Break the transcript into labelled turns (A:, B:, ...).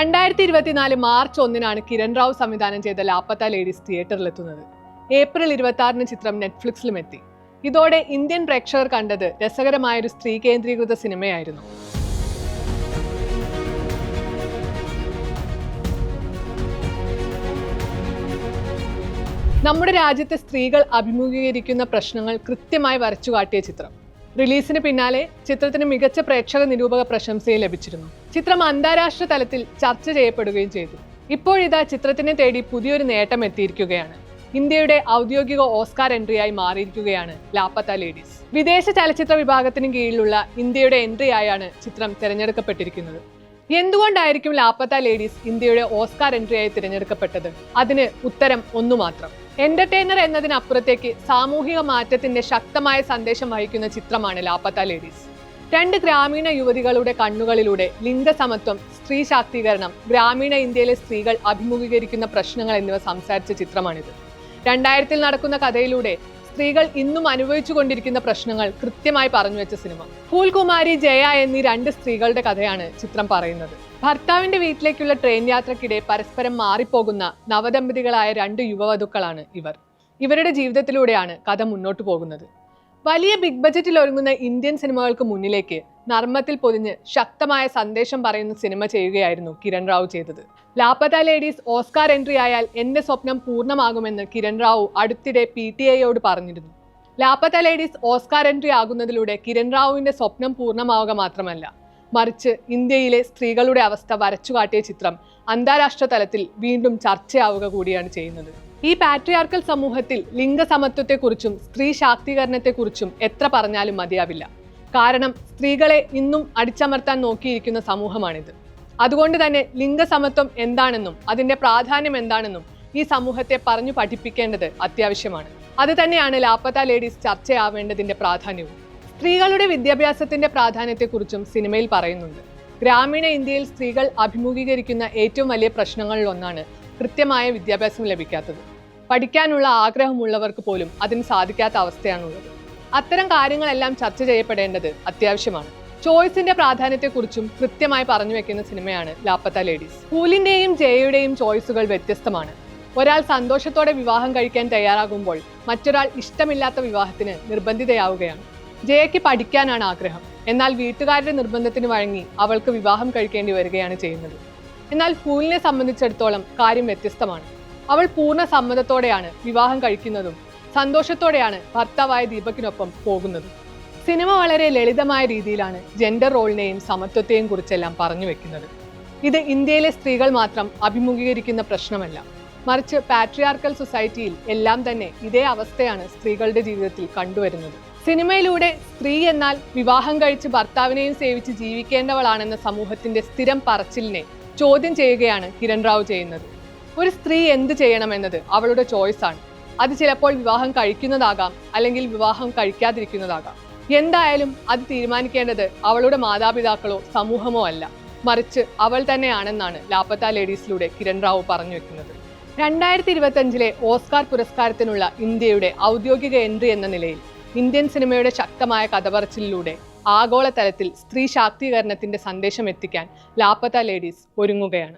A: 2024 March 1 Kiran Rao സംവിധാനം ചെയ്ത ലാപ്പത്ത ladies തിയേറ്ററിലെത്തുന്നത്. April 26 ചിത്രം നെറ്റ്ഫ്ലിക്സിലും എത്തി. ഇതോടെ ഇന്ത്യൻ പ്രേക്ഷകർ കണ്ടത് രസകരമായൊരു സ്ത്രീ കേന്ദ്രീകൃത സിനിമയായിരുന്നു. നമ്മുടെ രാജ്യത്തെ സ്ത്രീകൾ അഭിമുഖീകരിക്കുന്ന പ്രശ്നങ്ങൾ കൃത്യമായി വരച്ചുകാട്ടിയ ചിത്രം. റിലീസിന് പിന്നാലെ ചിത്രത്തിന് മികച്ച പ്രേക്ഷക നിരൂപക പ്രശംസയും ലഭിച്ചിരുന്നു. ചിത്രം അന്താരാഷ്ട്ര തലത്തിൽ ചർച്ച ചെയ്യപ്പെടുകയും ചെയ്തു. ഇപ്പോഴിതാ ചിത്രത്തിനെ തേടി പുതിയൊരു നേട്ടം എത്തിയിരിക്കുകയാണ്. ഇന്ത്യയുടെ ഔദ്യോഗിക ഓസ്കാർ എൻട്രിയായി മാറിയിരിക്കുകയാണ് ലാപ്പത്ത ലേഡീസ്. വിദേശ ചലച്ചിത്ര വിഭാഗത്തിന് കീഴിലുള്ള ഇന്ത്യയുടെ എൻട്രിയായാണ് ചിത്രം തിരഞ്ഞെടുക്കപ്പെട്ടിരിക്കുന്നത്. എന്തുകൊണ്ടായിരിക്കും ലാപ്പത്ത ലേഡീസ് ഇന്ത്യയുടെ ഓസ്കാർ എൻട്രിയായി തിരഞ്ഞെടുക്കപ്പെട്ടത്? അതിന് ഉത്തരം ഒന്നു മാത്രം. എന്റർടൈനർ എന്നതിനപ്പുറത്തേക്ക് സാമൂഹിക മാറ്റത്തിന്റെ ശക്തമായ സന്ദേശം വഹിക്കുന്ന ചിത്രമാണ് ലാപ്പത്ത ലേഡീസ്. 2 ഗ്രാമീണ യുവതികളുടെ കണ്ണുകളിലൂടെ ലിംഗസമത്വം, സ്ത്രീ ശാക്തീകരണം, ഗ്രാമീണ ഇന്ത്യയിലെ സ്ത്രീകൾ അഭിമുഖീകരിക്കുന്ന പ്രശ്നങ്ങൾ എന്നിവ സംസാരിച്ച ചിത്രമാണിത്. 2000-ൽ നടക്കുന്ന കഥയിലൂടെ സ്ത്രീകൾ ഇന്നും അനുഭവിച്ചുകൊണ്ടിരിക്കുന്ന പ്രശ്നങ്ങൾ കൃത്യമായി പറഞ്ഞു വെച്ച സിനിമ. ഫൂൽകുമാരി, ജയ എന്നീ 2 സ്ത്രീകളുടെ കഥയാണ് ചിത്രം പറയുന്നത്. ഭർത്താവിന്റെ വീട്ടിലേക്കുള്ള ട്രെയിൻ യാത്രക്കിടെ പരസ്പരം മാറിപ്പോകുന്ന നവദമ്പതികളായ 2 യുവവധുക്കളാണ് ഇവർ. ഇവരുടെ ജീവിതത്തിലൂടെയാണ് കഥ മുന്നോട്ടു പോകുന്നത്. വലിയ ബിഗ് ബജറ്റിൽ ഒരുങ്ങുന്ന ഇന്ത്യൻ സിനിമകൾക്ക് മുന്നിലേക്ക് നർമ്മത്തിൽ പൊതിഞ്ഞ് ശക്തമായ സന്ദേശം പറയുന്ന സിനിമ ചെയ്യുകയായിരുന്നു കിരൺ റാവു ചെയ്തത്. ലാപ്പത്ത ലേഡീസ് ഓസ്കാർ എൻട്രി ആയാൽ എന്റെ സ്വപ്നം പൂർണ്ണമാകുമെന്ന് കിരൺ റാവു അടുത്തിടെ PTIയോട് പറഞ്ഞിരുന്നു. ലാപ്പത്ത ലേഡീസ് ഓസ്കാർ എൻട്രി ആകുന്നതിലൂടെ കിരൺ റാവുവിന്റെ സ്വപ്നം പൂർണ്ണമാവുക മാത്രമല്ല, മറിച്ച് ഇന്ത്യയിലെ സ്ത്രീകളുടെ അവസ്ഥ വരച്ചുകാട്ടിയ ചിത്രം അന്താരാഷ്ട്ര തലത്തിൽ വീണ്ടും ചർച്ചയാവുക കൂടിയാണ് ചെയ്യുന്നത്. ഈ പാട്രിയാർക്കൽ സമൂഹത്തിൽ ലിംഗസമത്വത്തെക്കുറിച്ചും സ്ത്രീ ശാക്തീകരണത്തെക്കുറിച്ചും എത്ര പറഞ്ഞാലും മതിയാവില്ല. കാരണം സ്ത്രീകളെ ഇന്നും അടിച്ചമർത്താൻ നോക്കിയിരിക്കുന്ന സമൂഹമാണിത്. അതുകൊണ്ട് തന്നെ ലിംഗസമത്വം എന്താണെന്നും അതിന്റെ പ്രാധാന്യം എന്താണെന്നും ഈ സമൂഹത്തെ പറഞ്ഞു പഠിപ്പിക്കേണ്ടത് അത്യാവശ്യമാണ്. അത് തന്നെയാണ് ലാപ്പത്ത ലേഡീസ് ചർച്ചയാവേണ്ടതിന്റെ പ്രാധാന്യവും. സ്ത്രീകളുടെ വിദ്യാഭ്യാസത്തിന്റെ പ്രാധാന്യത്തെക്കുറിച്ചും സിനിമയിൽ പറയുന്നുണ്ട്. ഗ്രാമീണ ഇന്ത്യയിൽ സ്ത്രീകൾ അഭിമുഖീകരിക്കുന്ന ഏറ്റവും വലിയ പ്രശ്നങ്ങളിൽ ഒന്നാണ് കൃത്യമായ വിദ്യാഭ്യാസം ലഭിക്കാത്തത്. പഠിക്കാനുള്ള ആഗ്രഹമുള്ളവർക്ക് പോലും അതിന് സാധിക്കാത്ത അവസ്ഥയാണുള്ളത്. അത്തരം കാര്യങ്ങളെല്ലാം ചർച്ച ചെയ്യപ്പെടേണ്ടത് അത്യാവശ്യമാണ്. ചോയ്സിന്റെ പ്രാധാന്യത്തെക്കുറിച്ചും കൃത്യമായി പറഞ്ഞു വെക്കുന്ന സിനിമയാണ് ലാപ്പത്ത ലേഡീസ്. ഫൂലിന്റെയും ജയയുടെയും ചോയ്സുകൾ വ്യത്യസ്തമാണ്. ഒരാൾ സന്തോഷത്തോടെ വിവാഹം കഴിക്കാൻ തയ്യാറാകുമ്പോൾ മറ്റൊരാൾ ഇഷ്ടമില്ലാത്ത വിവാഹത്തിന് നിർബന്ധിതയാവുകയാണ്. ജയയ്ക്ക് പഠിക്കാനാണ് ആഗ്രഹം. എന്നാൽ വീട്ടുകാരുടെ നിർബന്ധത്തിന് വഴങ്ങി അവൾക്ക് വിവാഹം കഴിക്കേണ്ടി വരികയാണ് ചെയ്യുന്നത്. എന്നാൽ ഫൂലിനെ സംബന്ധിച്ചിടത്തോളം കാര്യം വ്യത്യസ്തമാണ്. അവൾ പൂർണ്ണ സമ്മതത്തോടെയാണ് വിവാഹം കഴിക്കുന്നതും സന്തോഷത്തോടെയാണ് ഭർത്താവായ ദീപകിനൊപ്പം പോകുന്നതും. സിനിമ വളരെ ലളിതമായ രീതിയിലാണ് ജെൻഡർ റോളിനെയും സമത്വത്തെയും കുറിച്ചെല്ലാം പറഞ്ഞു വെക്കുന്നത്. ഇത് ഇന്ത്യയിലെ സ്ത്രീകൾ മാത്രം അഭിമുഖീകരിക്കുന്ന പ്രശ്നമല്ല, മറിച്ച് പാട്രിയാർക്കൽ സൊസൈറ്റിയിൽ എല്ലാം തന്നെ ഇതേ അവസ്ഥയാണ് സ്ത്രീകളുടെ ജീവിതത്തിൽ കണ്ടുവരുന്നത്. സിനിമയിലൂടെ സ്ത്രീ എന്നാൽ വിവാഹം കഴിച്ച് ഭർത്താവിനെയും സേവിച്ച് ജീവിക്കേണ്ടവളാണെന്ന സമൂഹത്തിന്റെ സ്ഥിരം പറച്ചിലിനെ ചോദ്യം ചെയ്യുകയാണ് കിരൺ റാവു ചെയ്യുന്നത്. ഒരു സ്ത്രീ എന്ത് ചെയ്യണമെന്നത് അവളുടെ ചോയ്സാണ്. അത് ചിലപ്പോൾ വിവാഹം കഴിക്കുന്നതാകാം, അല്ലെങ്കിൽ വിവാഹം കഴിക്കാതിരിക്കുന്നതാകാം. എന്തായാലും അത് തീരുമാനിക്കേണ്ടത് അവളുടെ മാതാപിതാക്കളോ സമൂഹമോ അല്ല, മറിച്ച് അവൾ തന്നെയാണെന്നാണ് ലാപ്പത്ത ലേഡീസിലൂടെ കിരൺ റാവു പറഞ്ഞു വെക്കുന്നത്. 2025-ലെ ഓസ്കാർ പുരസ്കാരത്തിനുള്ള ഇന്ത്യയുടെ ഔദ്യോഗിക എൻട്രി എന്ന നിലയിൽ ഇന്ത്യൻ സിനിമയുടെ ശക്തമായ കഥപറച്ചിലൂടെ ആഗോളതലത്തിൽ സ്ത്രീ ശാക്തീകരണത്തിന്റെ സന്ദേശം എത്തിക്കാൻ ലാപ്പത്ത ലേഡീസ് ഒരുങ്ങുകയാണ്.